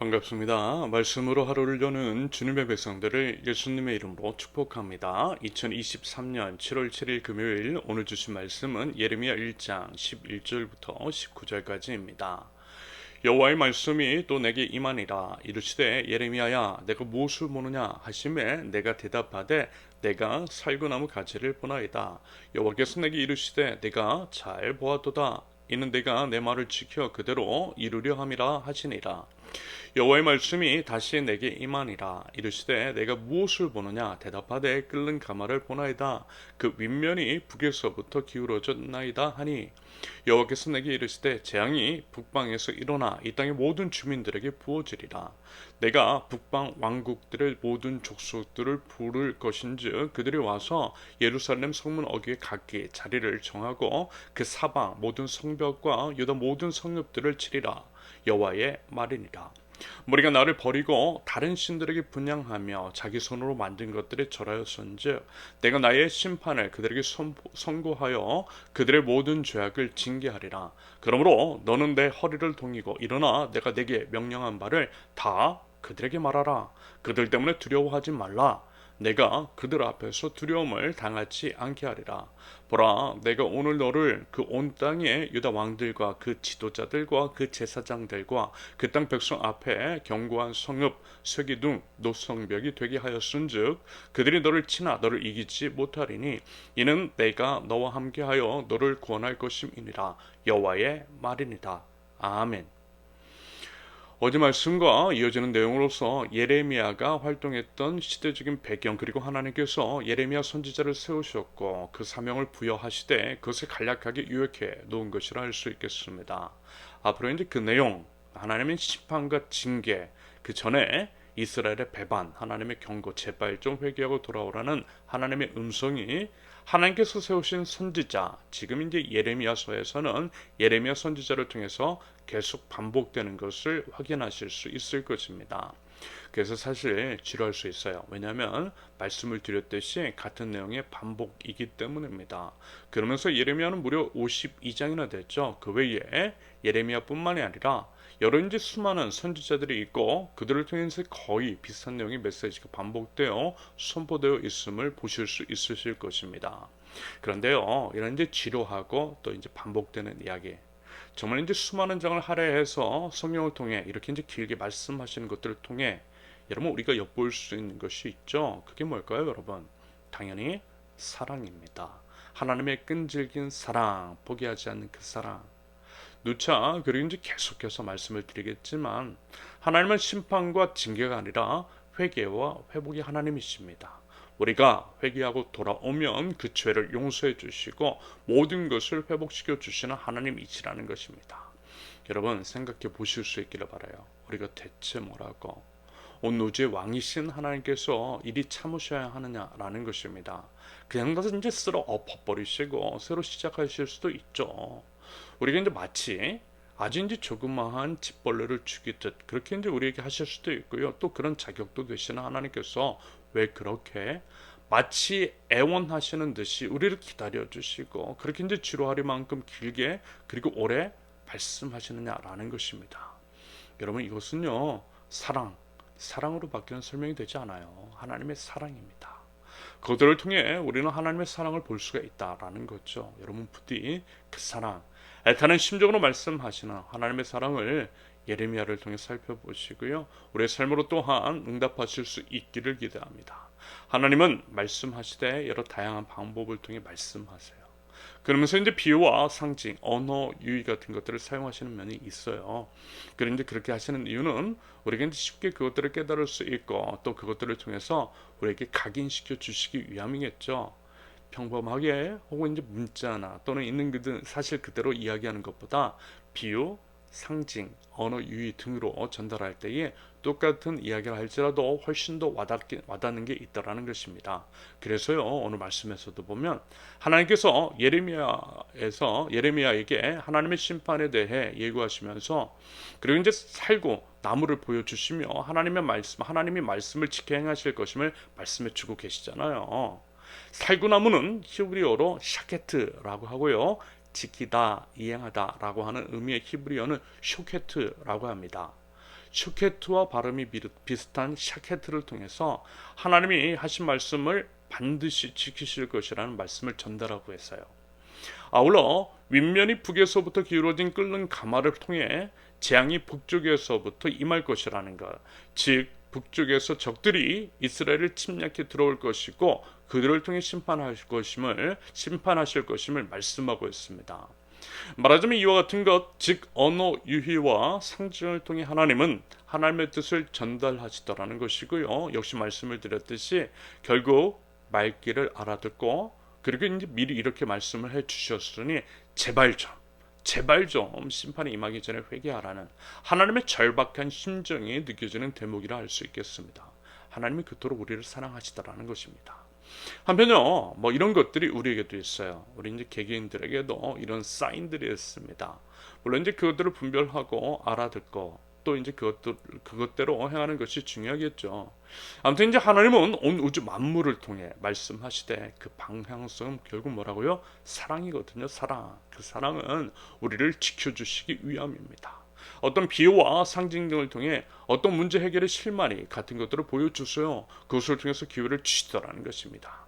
반갑습니다. 말씀으로 하루를 여는 주님의 백성들을 예수님의 이름으로 축복합니다. 2023년 7월 7일 금요일 오늘 주신 말씀은 예레미야 1장 11절부터 19절까지입니다. 여호와의 말씀이 또 내게 임하니라. 이르시되 예레미야야 내가 무엇을 보느냐 하시매 내가 대답하되 내가 살구나무 가지를 보나이다. 여호와께서 내게 이르시되 내가 잘 보았도다. 이는 내가 내 말을 지켜 그대로 이루려 함이라 하시니라. 여호와의 말씀이 다시 내게 임하니라. 이르시되 내가 무엇을 보느냐 대답하되 끓는 가마를 보나이다. 그 윗면이 북에서부터 기울어졌나이다 하니 여호와께서 내게 이르시되 재앙이 북방에서 일어나 이 땅의 모든 주민들에게 부어지리라. 내가 북방 왕국들의 모든 족속들을 부를 것인즉 그들이 와서 예루살렘 성문 어귀에 각기 자리를 정하고 그 사방 모든 성벽과 유다 모든 성읍들을 치리라. 여호와의 말이니라. 무리가 나를 버리고 다른 신들에게 분향하며 자기 손으로 만든 것들에 절하였은즉 내가 나의 심판을 그들에게 선고하여 그들의 모든 죄악을 징계하리라. 그러므로 너는 내 허리를 동이고 일어나 내가 내게 명령한 바를 다 그들에게 말하라. 그들 때문에 두려워하지 말라. 내가 그들 앞에서 두려움을 당하지 않게 하리라. 보라, 내가 오늘 너를 그 온 땅의 유다 왕들과 그 지도자들과 그 제사장들과 그 땅 백성 앞에 견고한 성읍, 쇠기둥, 노성벽이 되게 하였은즉 그들이 너를 치나 너를 이기지 못하리니 이는 내가 너와 함께하여 너를 구원할 것임이니라. 여호와의 말이니라. 아멘. 어제 말씀과 이어지는 내용으로서 예레미야가 활동했던 시대적인 배경 그리고 하나님께서 예레미야 선지자를 세우셨고 그 사명을 부여하시되 그것을 간략하게 요약해 놓은 것이라 할 수 있겠습니다. 앞으로 이제 그 내용 하나님의 심판과 징계 그 전에 이스라엘의 배반 하나님의 경고 제발 좀 회개하고 돌아오라는 하나님의 음성이 하나님께서 세우신 선지자 지금 이제 예레미야서에서는 예레미야 선지자를 통해서 계속 반복되는 것을 확인하실 수 있을 것입니다. 그래서 사실 지루할 수 있어요. 왜냐하면 말씀을 드렸듯이 같은 내용의 반복이기 때문입니다. 그러면서 예레미야는 무려 52장이나 됐죠. 그 외에 예레미야뿐만이 아니라 여러 이제 수많은 선지자들이 있고 그들을 통해서 거의 비슷한 내용의 메시지가 반복되어 선포되어 있음을 보실 수 있으실 것입니다. 그런데요, 이런 이제 지루하고 또 이제 반복되는 이야기, 정말 이제 수많은 장을 할애해서 성경을 통해 이렇게 이제 길게 말씀하시는 것들을 통해 여러분 우리가 엿볼 수 있는 것이 있죠. 그게 뭘까요, 여러분? 당연히 사랑입니다. 하나님의 끈질긴 사랑, 포기하지 않는 그 사랑. 누차 그리고 이제 계속해서 말씀을 드리겠지만 하나님은 심판과 징계가 아니라 회개와 회복이 하나님이십니다. 우리가 회개하고 돌아오면 그 죄를 용서해 주시고 모든 것을 회복시켜 주시는 하나님이시라는 것입니다. 여러분 생각해 보실 수 있기를 바라요. 우리가 대체 뭐라고 온 우주의 왕이신 하나님께서 이리 참으셔야 하느냐라는 것입니다. 그냥 가서 이제 쓸어 엎어버리시고 새로 시작하실 수도 있죠. 우리가 이제 마치 아주 이제 조그마한 집벌레를 죽이듯 그렇게 이제 우리에게 하실 수도 있고요. 또 그런 자격도 되시는 하나님께서 왜 그렇게 마치 애원하시는 듯이 우리를 기다려 주시고 그렇게 이제 지루하리만큼 길게 그리고 오래 말씀하시느냐라는 것입니다. 여러분 이것은요 사랑으로 밖에는 설명이 되지 않아요. 하나님의 사랑입니다. 그들을 통해 우리는 하나님의 사랑을 볼 수가 있다라는 거죠. 여러분 부디 그 사랑 애타는 심정으로 말씀하시는 하나님의 사랑을 예레미야를 통해 살펴보시고요. 우리의 삶으로 또한 응답하실 수 있기를 기대합니다. 하나님은 말씀하시되 여러 다양한 방법을 통해 말씀하세요. 그러면서 이제 비유와 상징, 언어, 유의 같은 것들을 사용하시는 면이 있어요. 그런데 그렇게 하시는 이유는 우리가 이제 쉽게 그것들을 깨달을 수 있고 또 그것들을 통해서 우리에게 각인시켜 주시기 위함이겠죠. 평범하게 혹은 이제 문자나 또는 있는 그들 사실 그대로 이야기하는 것보다 비유, 상징, 언어 유희 등으로 전달할 때에 똑같은 이야기를 할지라도 훨씬 더 와닿는 게 있다라는 것입니다. 그래서요 오늘 말씀에서도 보면 하나님께서 예레미야에게 하나님의 심판에 대해 예고하시면서 그리고 이제 살고 나무를 보여주시며 하나님이 말씀을 지켜 행하실 것임을 말씀해 주고 계시잖아요. 살구나무는 히브리어로 샤케트라고 하고요. 지키다, 이행하다 라고 하는 의미의 히브리어는 쇼케트라고 합니다. 슈케트와 발음이 비슷한 샤케트를 통해서 하나님이 하신 말씀을 반드시 지키실 것이라는 말씀을 전달하고 했어요. 아울러 윗면이 북에서부터 기울어진 끓는 가마를 통해 재앙이 북쪽에서부터 임할 것이라는 것, 즉 북쪽에서 적들이 이스라엘을 침략해 들어올 것이고 그들을 통해 심판하실 것임을 말씀하고 있습니다. 말하자면 이와 같은 것, 즉 언어 유희와 상징을 통해 하나님은 하나님의 뜻을 전달하시더라는 것이고요. 역시 말씀을 드렸듯이 결국 말귀를 알아듣고 그리고 이제 미리 이렇게 말씀을 해 주셨으니 제발 좀 심판이 임하기 전에 회개하라는 하나님의 절박한 심정이 느껴지는 대목이라 할 수 있겠습니다. 하나님이 그토록 우리를 사랑하시더라는 것입니다. 한편요, 뭐 이런 것들이 우리에게도 있어요. 우리 이제 개개인들에게도 이런 사인들이 있습니다. 물론 이제 그것들을 분별하고 알아듣고 또 이제 그것대로 행하는 것이 중요하겠죠. 아무튼 이제 하나님은 온 우주 만물을 통해 말씀하시되 그 방향성은 결국 뭐라고요? 사랑이거든요. 사랑. 그 사랑은 우리를 지켜주시기 위함입니다. 어떤 비유와 상징 등을 통해 어떤 문제 해결의 실마리 같은 것들을 보여주세요. 그것을 통해서 기회를 주시더라는 것입니다.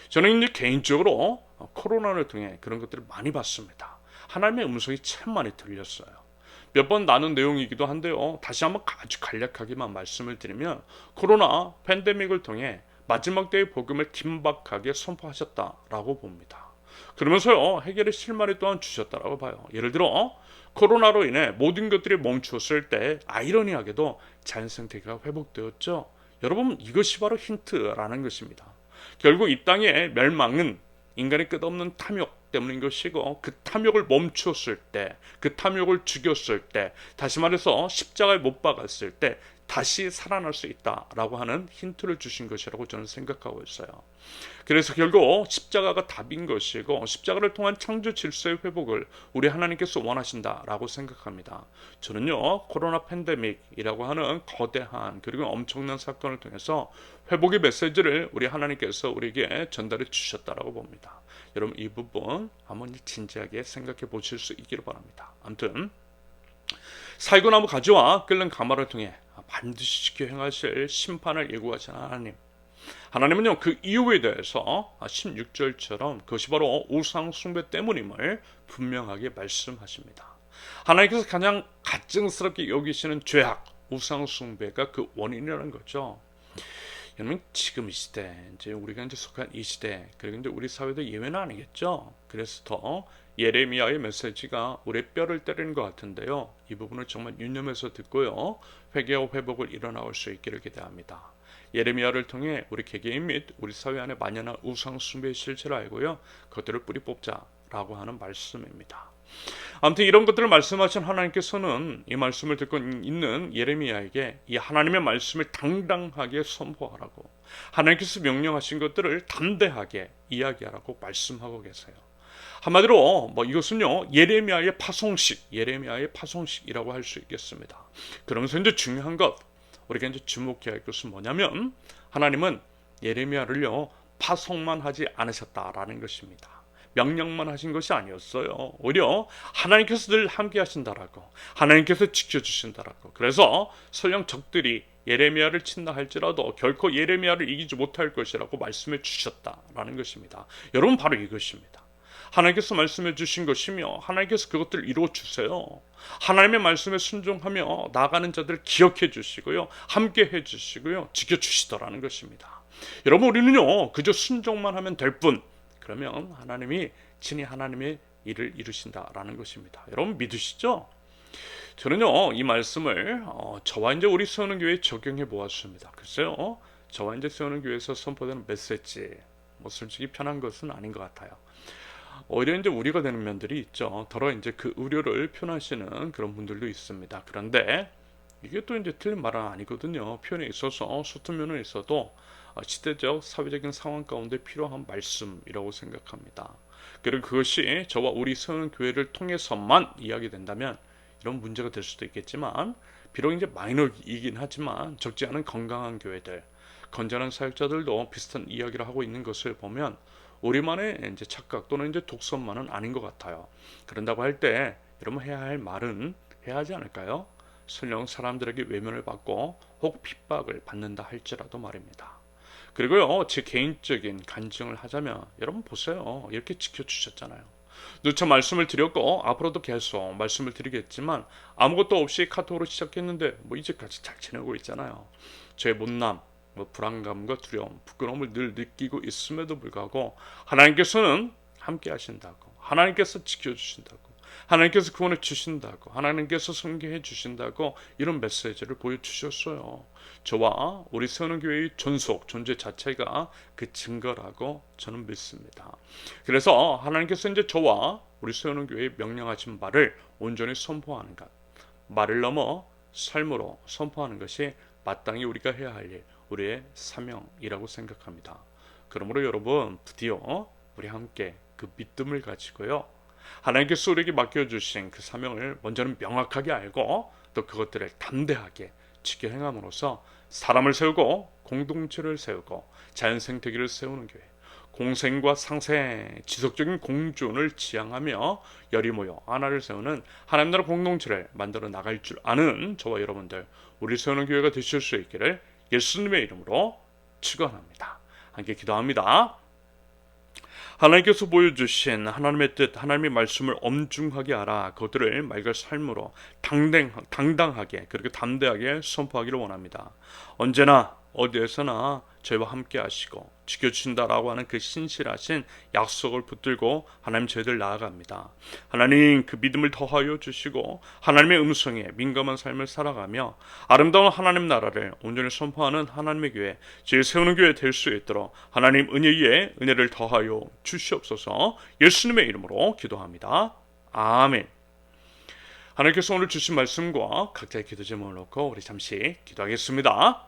저는 이제 개인적으로 코로나를 통해 그런 것들을 많이 봤습니다. 하나님의 음성이 참 많이 들렸어요. 몇 번 나눈 내용이기도 한데요. 다시 한번 아주 간략하게만 말씀을 드리면 코로나 팬데믹을 통해 마지막 때의 복음을 긴박하게 선포하셨다라고 봅니다. 그러면서요 해결의 실마리 또한 주셨다라고 봐요. 예를 들어 코로나로 인해 모든 것들이 멈추었을 때 아이러니하게도 자연생태계가 회복되었죠. 여러분 이것이 바로 힌트라는 것입니다. 결국 이 땅의 멸망은 인간의 끝없는 탐욕 때문인 것이고 그 탐욕을 멈추었을 때, 그 탐욕을 죽였을 때, 다시 말해서 십자가에 못 박았을 때 다시 살아날 수 있다라고 하는 힌트를 주신 것이라고 저는 생각하고 있어요. 그래서 결국 십자가가 답인 것이고 십자가를 통한 창조 질서의 회복을 우리 하나님께서 원하신다라고 생각합니다. 저는요 코로나 팬데믹이라고 하는 거대한 그리고 엄청난 사건을 통해서 회복의 메시지를 우리 하나님께서 우리에게 전달해 주셨다라고 봅니다. 여러분 이 부분 한번 진지하게 생각해 보실 수 있기를 바랍니다. 아무튼 살구나무 가지와 끓는 가마를 통해 반드시 지켜 행하실 심판을 예고하신 하나님은요 그 이유에 대해서 16절처럼 그것이 바로 우상 숭배 때문임을 분명하게 말씀하십니다. 하나님께서 가장 가증스럽게 여기시는 죄악 우상 숭배가 그 원인이라는 거죠. 여러분 지금 이 시대 이제 우리가 이제 속한 이 시대 그리고 이제 우리 사회도 예외는 아니겠죠. 그래서 더 예레미야의 메시지가 우리 뼈를 때리는 것 같은데요. 이 부분을 정말 유념해서 듣고요. 회개와 회복을 일어나올 수 있기를 기대합니다. 예레미야를 통해 우리 개개인 및 우리 사회 안에 만연한 우상 숭배의 실체를 알고요. 그것들을 뿌리 뽑자라고 하는 말씀입니다. 아무튼 이런 것들을 말씀하신 하나님께서는 이 말씀을 듣고 있는 예레미야에게 이 하나님의 말씀을 당당하게 선포하라고 하나님께서 명령하신 것들을 담대하게 이야기하라고 말씀하고 계세요. 한마디로 이것은요 예레미야의 파송식이라고 할 수 있겠습니다. 그러면서 이제 중요한 것 우리가 이제 주목해야 할 것은 뭐냐면 하나님은 예레미야를요 파송만 하지 않으셨다라는 것입니다. 명령만 하신 것이 아니었어요. 오히려 하나님께서 늘 함께 하신다라고 하나님께서 지켜주신다라고 그래서 설령 적들이 예레미야를 친다 할지라도 결코 예레미야를 이기지 못할 것이라고 말씀해 주셨다라는 것입니다. 여러분 바로 이것입니다. 하나님께서 말씀해 주신 것이며 하나님께서 그것들을 이루어 주세요. 하나님의 말씀에 순종하며 나아가는 자들을 기억해 주시고요. 함께 해 주시고요. 지켜 주시더라는 것입니다. 여러분 우리는요. 그저 순종만 하면 될 뿐 그러면 하나님이 친히 하나님의 일을 이루신다라는 것입니다. 여러분 믿으시죠? 저는요. 이 말씀을 저와 이제 우리 세우는 교회에 적용해 보았습니다. 글쎄요. 저와 이제 세우는 교회에서 선포되는 메시지 솔직히 편한 것은 아닌 것 같아요. 오히려 이제 우려가 되는 면들이 있죠. 더러 이제 그 우려를 표현하시는 그런 분들도 있습니다. 그런데 이게 또 이제 틀린 말은 아니거든요. 표현에 있어서 서툰 면은 있어도 시대적 사회적인 상황 가운데 필요한 말씀이라고 생각합니다. 그리고 그것이 저와 우리 세우는 교회를 통해서만 이야기된다면 이런 문제가 될 수도 있겠지만 비록 이제 마이너이긴 하지만 적지 않은 건강한 교회들, 건전한 사역자들도 비슷한 이야기를 하고 있는 것을 보면 우리만의 이제 착각 또는 이제 독선만은 아닌 것 같아요. 그런다고 할 때 여러분 해야 할 말은 해야 하지 않을까요? 설령 사람들에게 외면을 받고 혹 핍박을 받는다 할지라도 말입니다. 그리고요, 제 개인적인 간증을 하자면 여러분 보세요. 이렇게 지켜주셨잖아요. 누차 말씀을 드렸고 앞으로도 계속 말씀을 드리겠지만 아무것도 없이 카톡으로 시작했는데 뭐 이제까지 잘 지내고 있잖아요. 제 못남, 불안감과 두려움, 부끄러움을 늘 느끼고 있음에도 불구하고 하나님께서는 함께 하신다고, 하나님께서 지켜주신다고, 하나님께서 구원해 주신다고, 하나님께서 성경해 주신다고 이런 메시지를 보여주셨어요. 저와 우리 세우는 교회의 존속, 존재 자체가 그 증거라고 저는 믿습니다. 그래서 하나님께서 이제 저와 우리 세우는 교회에 명령하신 말을 온전히 선포하는 것, 말을 넘어 삶으로 선포하는 것이 마땅히 우리가 해야 할 일, 우리의 사명이라고 생각합니다. 그러므로 여러분 드디어 우리 함께 그 믿음을 가지고요, 하나님께서 우리에게 맡겨주신 그 사명을 먼저는 명확하게 알고 또 그것들을 담대하게 지켜 행함으로써 사람을 세우고 공동체를 세우고 자연 생태계를 세우는 교회, 공생과 상생, 지속적인 공존을 지향하며 열이 모여 하나를 세우는 하나님 나라 공동체를 만들어 나갈 줄 아는 저와 여러분들, 우리 세우는 교회가 되실 수 있기를 예수님의 이름으로 축원합니다. 함께 기도합니다. 하나님께서 보여주신 하나님의 뜻, 하나님의 말씀을 엄중하게 알아 그것들을 말과 삶으로 당당하게 그렇게 담대하게 선포하기를 원합니다. 언제나 어디에서나 저희와 함께 하시고 지켜주신다라고 하는 그 신실하신 약속을 붙들고 하나님 저희들 나아갑니다. 하나님 그 믿음을 더하여 주시고 하나님의 음성에 민감한 삶을 살아가며 아름다운 하나님 나라를 온전히 선포하는 하나님의 교회, 저희 세우는 교회 될 수 있도록 하나님 은혜 위에 은혜를 더하여 주시옵소서. 예수님의 이름으로 기도합니다. 아멘. 하나님께서 오늘 주신 말씀과 각자의 기도 제목을 놓고 우리 잠시 기도하겠습니다.